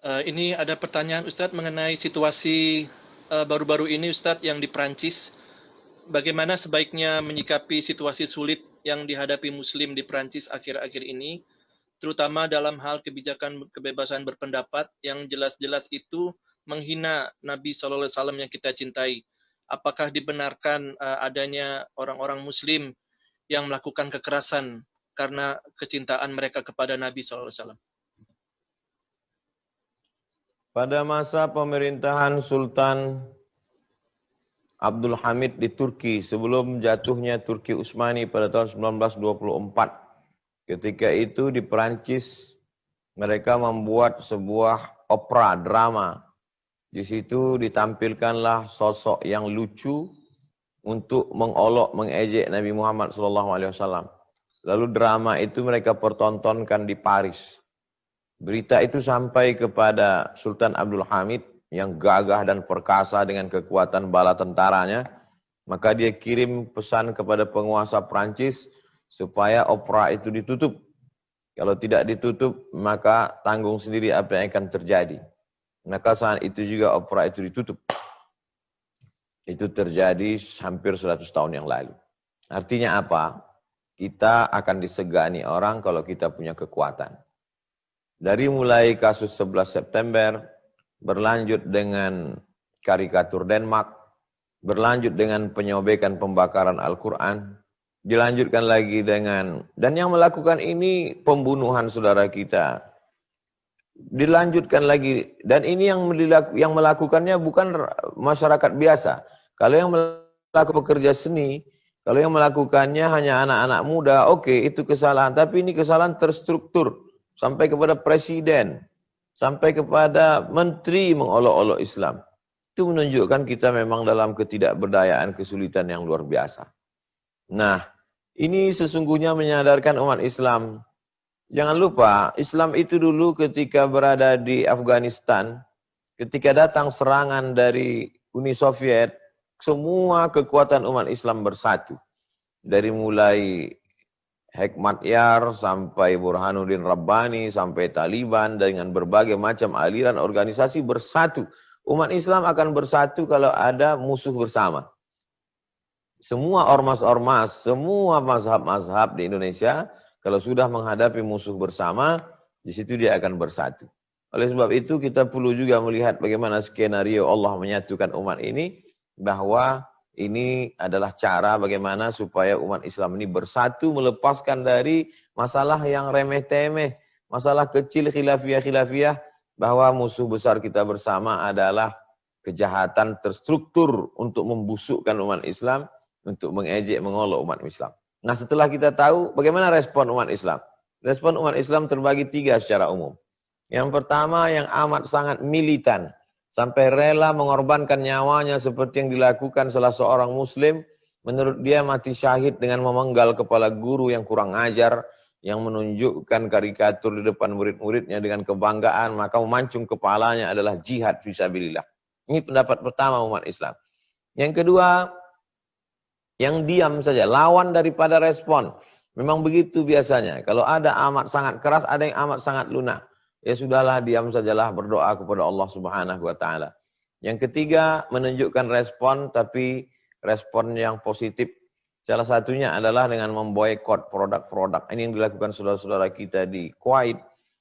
Ini ada pertanyaan Ustadz mengenai situasi baru-baru ini Ustadz yang di Prancis. Bagaimana sebaiknya menyikapi situasi sulit yang dihadapi Muslim di Prancis akhir-akhir ini, terutama dalam hal kebijakan kebebasan berpendapat yang jelas-jelas itu menghina Nabi SAW yang kita cintai. Apakah dibenarkan adanya orang-orang Muslim yang melakukan kekerasan karena kecintaan mereka kepada Nabi SAW? Pada masa pemerintahan Sultan Abdul Hamid di Turki sebelum jatuhnya Turki Utsmani pada tahun 1924, ketika itu di Perancis mereka membuat sebuah opera drama. Di situ ditampilkanlah sosok yang lucu untuk mengolok, mengejek Nabi Muhammad SAW. Lalu drama itu mereka pertontonkan di Paris. Berita itu sampai kepada Sultan Abdul Hamid yang gagah dan perkasa dengan kekuatan bala tentaranya. Maka dia kirim pesan kepada penguasa Prancis supaya opera itu ditutup. Kalau tidak ditutup, maka tanggung sendiri apa yang akan terjadi. Maka saat itu juga opera itu ditutup. Itu terjadi hampir 100 tahun yang lalu. Artinya apa? Kita akan disegani orang kalau kita punya kekuatan. Dari mulai kasus 11 September, berlanjut dengan karikatur Denmark, berlanjut dengan penyobekan pembakaran Al-Quran, dilanjutkan lagi dengan, dan yang melakukan ini pembunuhan saudara kita, dilanjutkan lagi, dan ini yang melakukannya bukan masyarakat biasa. Kalau yang melakukan pekerja seni, kalau yang melakukannya hanya anak-anak muda, oke, itu kesalahan, tapi ini kesalahan terstruktur. Sampai kepada presiden, sampai kepada menteri mengolok-olok Islam. Itu menunjukkan kita memang dalam ketidakberdayaan, kesulitan yang luar biasa. Nah, ini sesungguhnya menyadarkan umat Islam. Jangan lupa, Islam itu dulu ketika berada di Afghanistan, ketika datang serangan dari Uni Soviet, semua kekuatan umat Islam bersatu. Dari mulai Hekmatyar sampai Burhanuddin Rabbani sampai Taliban dengan berbagai macam aliran organisasi bersatu. Umat Islam akan bersatu kalau ada musuh bersama. Semua ormas-ormas, semua mazhab-mazhab di Indonesia kalau sudah menghadapi musuh bersama, di situ dia akan bersatu. Oleh sebab itu kita perlu juga melihat bagaimana skenario Allah menyatukan umat ini, bahwa ini adalah cara bagaimana supaya umat Islam ini bersatu, melepaskan dari masalah yang remeh-temeh, masalah kecil khilafiyah-khilafiyah, bahwa musuh besar kita bersama adalah kejahatan terstruktur untuk membusukkan umat Islam, untuk mengejek, mengolok umat Islam. Nah, setelah kita tahu bagaimana respon umat Islam. Respon umat Islam terbagi 3 secara umum. Yang pertama yang amat sangat militan, sampai rela mengorbankan nyawanya seperti yang dilakukan salah seorang muslim. Menurut dia mati syahid dengan memenggal kepala guru yang kurang ajar, yang menunjukkan karikatur di depan murid-muridnya dengan kebanggaan, maka memancung kepalanya adalah jihad fisabilillah. Ini pendapat pertama umat Islam. Yang kedua, yang diam saja, lawan daripada respon. Memang begitu biasanya. Kalau ada amat sangat keras, ada yang amat sangat lunak. Ya sudahlah, diam sajalah, berdoa kepada Allah Subhanahu wa taala. Yang ketiga, menunjukkan respon, tapi respon yang positif. Salah satunya adalah dengan memboikot produk-produk. Ini yang dilakukan saudara-saudara kita di Kuwait,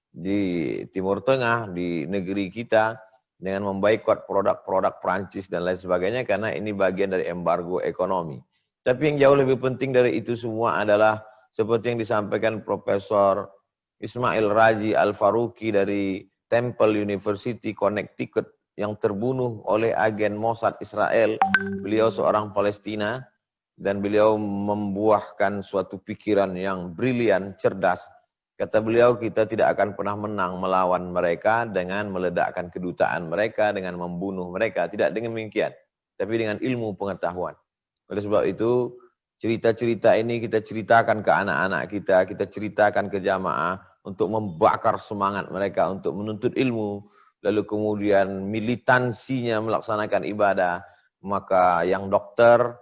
di Timur Tengah, di negeri kita, dengan memboikot produk-produk Prancis dan lain sebagainya, karena ini bagian dari embargo ekonomi. Tapi yang jauh lebih penting dari itu semua adalah seperti yang disampaikan Profesor Ismail Raji Al-Faruqi dari Temple University, Connecticut, yang terbunuh oleh agen Mossad Israel. Beliau seorang Palestina, dan beliau membuahkan suatu pikiran yang brilian, cerdas. Kata beliau, kita tidak akan pernah menang melawan mereka dengan meledakkan kedutaan mereka, dengan membunuh mereka. Tidak dengan demikian, tapi dengan ilmu pengetahuan. Oleh sebab itu, cerita-cerita ini kita ceritakan ke anak-anak kita ceritakan ke jamaah untuk membakar semangat mereka untuk menuntut ilmu, lalu kemudian militansinya melaksanakan ibadah. Maka yang dokter,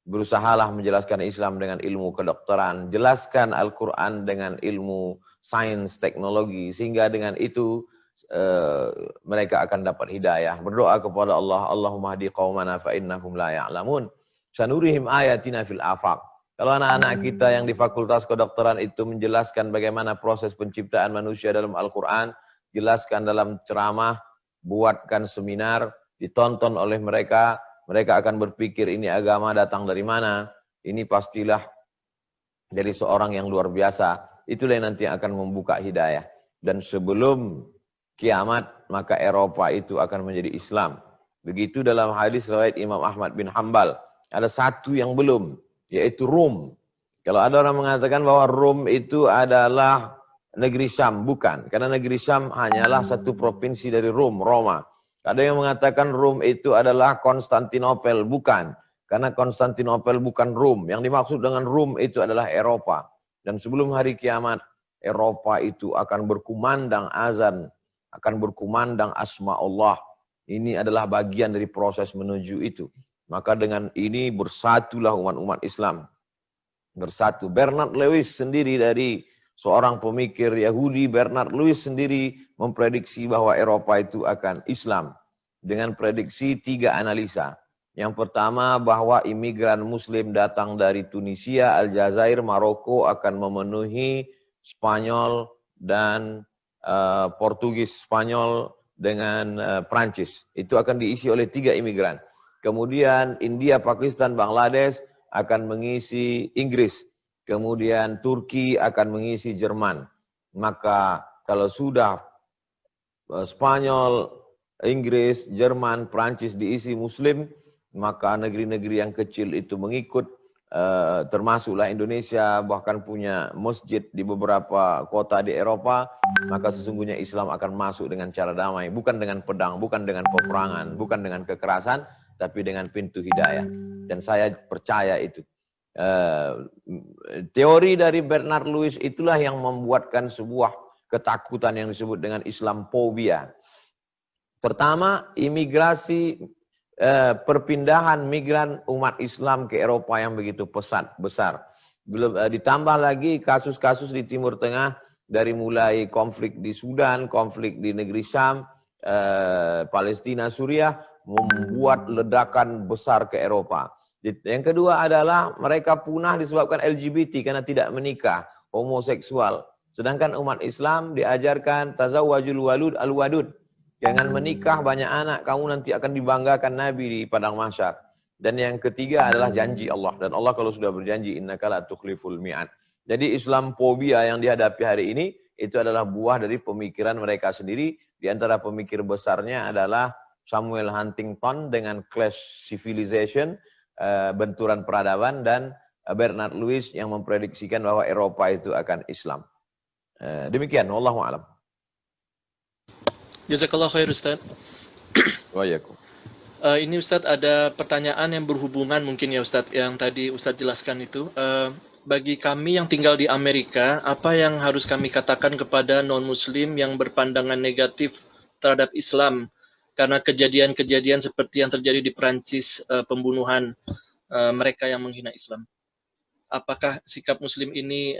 berusahalah menjelaskan Islam dengan ilmu kedokteran, jelaskan Al-Quran dengan ilmu sains teknologi, sehingga dengan itu mereka akan dapat hidayah. Berdoa kepada Allah, Allahumma hdi qaumana fa innahum la ya'lamun. Sanurihim ayatina fil afaq. Kalau anak-anak kita yang di Fakultas Kedokteran itu menjelaskan bagaimana proses penciptaan manusia dalam Al-Quran, jelaskan dalam ceramah, buatkan seminar, ditonton oleh mereka, mereka akan berpikir ini agama datang dari mana, ini pastilah dari seorang yang luar biasa. Itulah yang nanti akan membuka hidayah. Dan sebelum kiamat, maka Eropa itu akan menjadi Islam. Begitu dalam hadis riwayat Imam Ahmad bin Hanbal. Ada satu yang belum, yaitu Rom. Kalau ada orang mengatakan bahwa Rom itu adalah negeri Syam, bukan. Karena negeri Syam hanyalah satu provinsi dari Rom, Roma. Ada yang mengatakan Rom itu adalah Konstantinopel, bukan. Karena Konstantinopel bukan Rom. Yang dimaksud dengan Rom itu adalah Eropa. Dan sebelum hari kiamat, Eropa itu akan berkumandang azan, akan berkumandang asma Allah. Ini adalah bagian dari proses menuju itu. Maka dengan ini bersatulah umat-umat Islam. Bersatu. Bernard Lewis sendiri dari seorang pemikir Yahudi, Bernard Lewis sendiri memprediksi bahwa Eropa itu akan Islam. Dengan prediksi 3 analisa. Yang pertama bahwa imigran Muslim datang dari Tunisia, Aljazair, Maroko akan memenuhi Spanyol dan Portugis, Spanyol dengan Prancis. Itu akan diisi oleh 3 imigran. Kemudian India, Pakistan, Bangladesh akan mengisi Inggris. Kemudian Turki akan mengisi Jerman. Maka kalau sudah Spanyol, Inggris, Jerman, Prancis diisi Muslim, maka negeri-negeri yang kecil itu mengikut, termasuklah Indonesia, bahkan punya masjid di beberapa kota di Eropa, maka sesungguhnya Islam akan masuk dengan cara damai, bukan dengan pedang, bukan dengan peperangan, bukan dengan kekerasan, tapi dengan pintu hidayah. Dan saya percaya itu. Teori dari Bernard Lewis itulah yang membuatkan sebuah ketakutan yang disebut dengan Islamophobia. Pertama, imigrasi, perpindahan migran umat Islam ke Eropa yang begitu besar. Belum ditambah lagi kasus-kasus di Timur Tengah, dari mulai konflik di Sudan, konflik di negeri Syam, Palestina, Suriah, membuat ledakan besar ke Eropa. Yang kedua adalah mereka punah disebabkan LGBT karena tidak menikah, homoseksual. Sedangkan umat Islam diajarkan tazawwajul walud al-wadud. Jangan menikah banyak anak, kamu nanti akan dibanggakan Nabi di padang mahsyar. Dan yang ketiga adalah janji Allah. Dan Allah kalau sudah berjanji, innaka la tukhliful mi'ad. Jadi Islamophobia yang dihadapi hari ini, itu adalah buah dari pemikiran mereka sendiri. Di antara pemikir besarnya adalah Samuel Huntington dengan Clash Civilization, benturan peradaban, dan Bernard Lewis yang memprediksikan bahwa Eropa itu akan Islam. Demikian, wallahu a'lam. Jazakallah khair Ustaz. Waalaikumsalam. Ini Ustadz ada pertanyaan yang berhubungan mungkin ya Ustadz yang tadi Ustadz jelaskan itu. Bagi kami yang tinggal di Amerika, apa yang harus kami katakan kepada non-muslim yang berpandangan negatif terhadap Islam karena kejadian-kejadian seperti yang terjadi di Perancis, pembunuhan mereka yang menghina Islam? Apakah sikap muslim ini,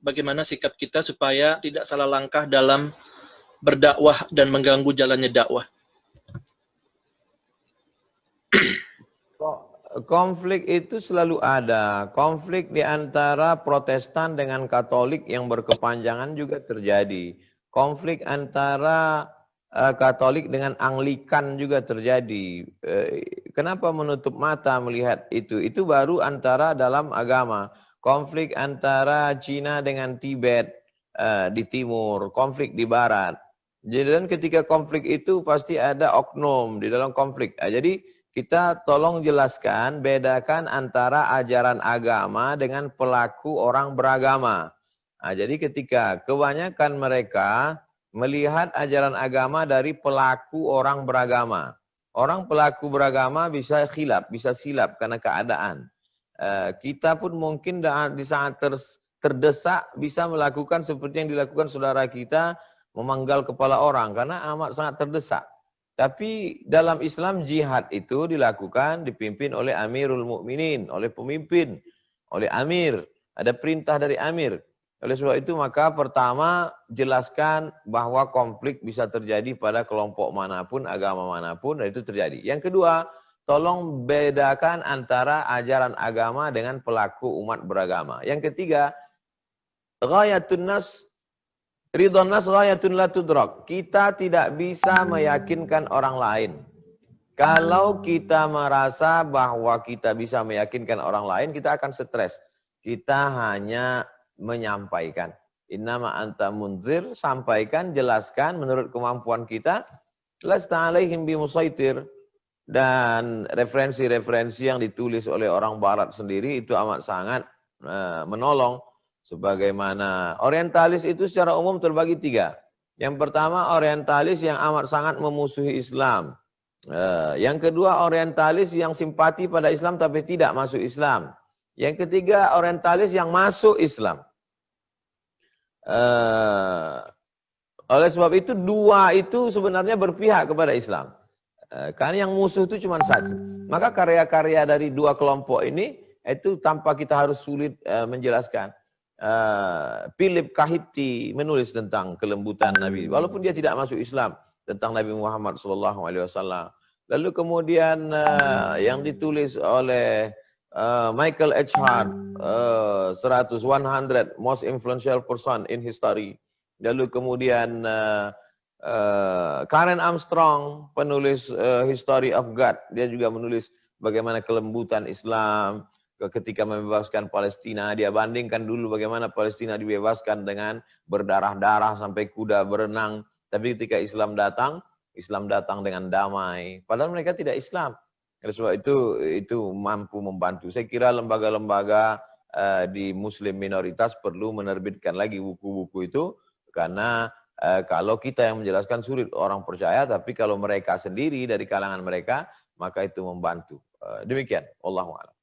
bagaimana sikap kita supaya tidak salah langkah dalam berdakwah dan mengganggu jalannya dakwah? Konflik itu selalu ada. Konflik di antara Protestan dengan Katolik yang berkepanjangan juga terjadi. Konflik antara Katolik dengan Anglikan juga terjadi. Kenapa menutup mata melihat itu? Itu baru antara dalam agama. Konflik antara Cina dengan Tibet di timur, konflik di barat. Jadi dan ketika konflik itu pasti ada oknum di dalam konflik. Jadi kita tolong jelaskan, bedakan antara ajaran agama dengan pelaku orang beragama. Jadi ketika kebanyakan mereka melihat ajaran agama dari pelaku orang beragama. Orang pelaku beragama bisa khilaf, bisa silap karena keadaan. Kita pun mungkin di saat terdesak bisa melakukan seperti yang dilakukan saudara kita, memanggal kepala orang karena amat sangat terdesak. Tapi dalam Islam jihad itu dilakukan, dipimpin oleh Amirul Mukminin, oleh pemimpin, oleh Amir. Ada perintah dari Amir. Oleh sebab itu maka pertama jelaskan bahwa konflik bisa terjadi pada kelompok manapun, agama manapun, dan itu terjadi. Yang kedua, tolong bedakan antara ajaran agama dengan pelaku umat beragama. Yang ketiga, ghayatun nas, ridhon nas ghayatun la tudrak. Kita tidak bisa meyakinkan orang lain. Kalau kita merasa bahwa kita bisa meyakinkan orang lain, kita akan stres. Kita hanya menyampaikan. Innama anta munzir, sampaikan, jelaskan menurut kemampuan kita. Lasta alaihim bimusaitir. Dan referensi-referensi yang ditulis oleh orang barat sendiri itu amat sangat menolong. Sebagaimana orientalis itu secara umum terbagi 3. Yang pertama orientalis yang amat sangat memusuhi Islam. Yang kedua orientalis yang simpati pada Islam tapi tidak masuk Islam. Yang ketiga orientalis yang masuk Islam. Oleh sebab itu 2 itu sebenarnya berpihak kepada Islam. Karena yang musuh itu cuma 1. Maka karya-karya dari 2 kelompok ini itu tanpa kita harus sulit menjelaskan. Philip Kahiti menulis tentang kelembutan Nabi, walaupun dia tidak masuk Islam, tentang Nabi Muhammad SAW. Lalu kemudian yang ditulis oleh Michael H. Hart, 100 most influential person in history. Lalu kemudian Karen Armstrong, penulis History of God, dia juga menulis bagaimana kelembutan Islam ketika membebaskan Palestina. Dia bandingkan dulu bagaimana Palestina dibebaskan dengan berdarah-darah sampai kuda berenang. Tapi ketika Islam datang dengan damai. Padahal mereka tidak Islam. Oleh sebab itu mampu membantu. Saya kira lembaga-lembaga di Muslim minoritas perlu menerbitkan lagi buku-buku itu. Karena kalau kita yang menjelaskan sulit orang percaya. Tapi kalau mereka sendiri dari kalangan mereka, maka itu membantu. Demikian. Wallahu a'lam.